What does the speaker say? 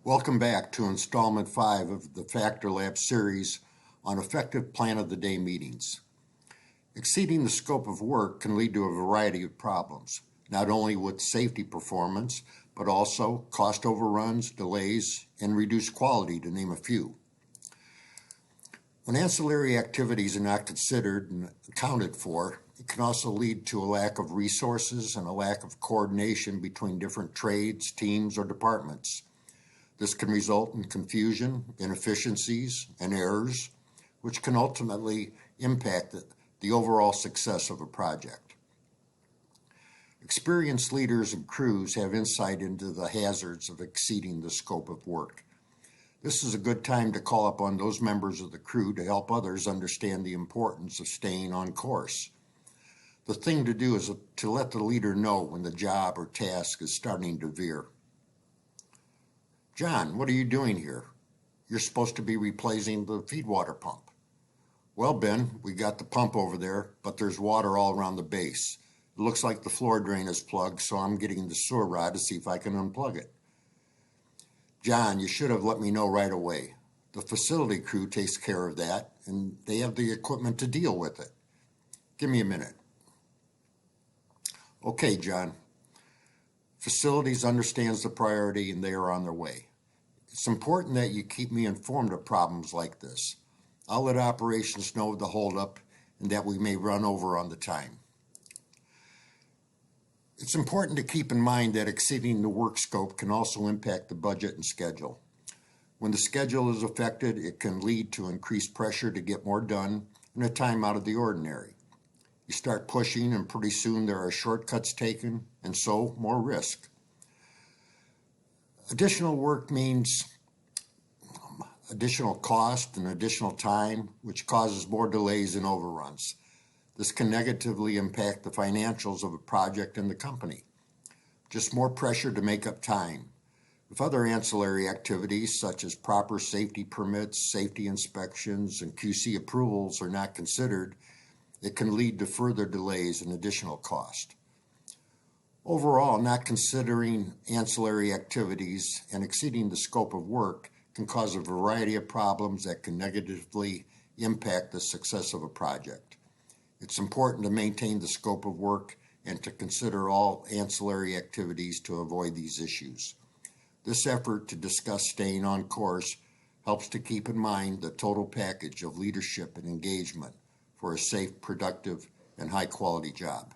Welcome back to installment 5 of the Factor Lab series on effective plan of the day meetings. Exceeding the scope of work can lead to a variety of problems, not only with safety performance, but also cost overruns, delays, and reduced quality, to name a few. When ancillary activities are not considered and accounted for, it can also lead to a lack of resources and a lack of coordination between different trades, teams, or departments. This can result in confusion, inefficiencies, and errors, which can ultimately impact the overall success of a project. Experienced leaders and crews have insight into the hazards of exceeding the scope of work. This is a good time to call upon those members of the crew to help others understand the importance of staying on course. The thing to do is to let the leader know when the job or task is starting to veer. John, what are you doing here? You're supposed to be replacing the feed water pump. Well, Ben, we got the pump over there, but there's water all around the base. It looks like the floor drain is plugged, so I'm getting the sewer rod to see if I can unplug it. John, you should have let me know right away. The facility crew takes care of that, and they have the equipment to deal with it. Give me a minute. Okay, John. Facilities understands the priority and they are on their way. It's important that you keep me informed of problems like this. I'll let operations know of the holdup and that we may run over on the time. It's important to keep in mind that exceeding the work scope can also impact the budget and schedule. When the schedule is affected, it can lead to increased pressure to get more done in a time out of the ordinary. You start pushing and pretty soon there are shortcuts taken and so more risk. Additional work means additional cost and additional time, which causes more delays and overruns. This can negatively impact the financials of a project and the company. Just more pressure to make up time. If other ancillary activities such as proper safety permits, safety inspections, and QC approvals are not considered, it can lead to further delays and additional cost. Overall, not considering ancillary activities and exceeding the scope of work can cause a variety of problems that can negatively impact the success of a project. It's important to maintain the scope of work and to consider all ancillary activities to avoid these issues. This effort to discuss staying on course helps to keep in mind the total package of leadership and engagement for a safe, productive, and high-quality job.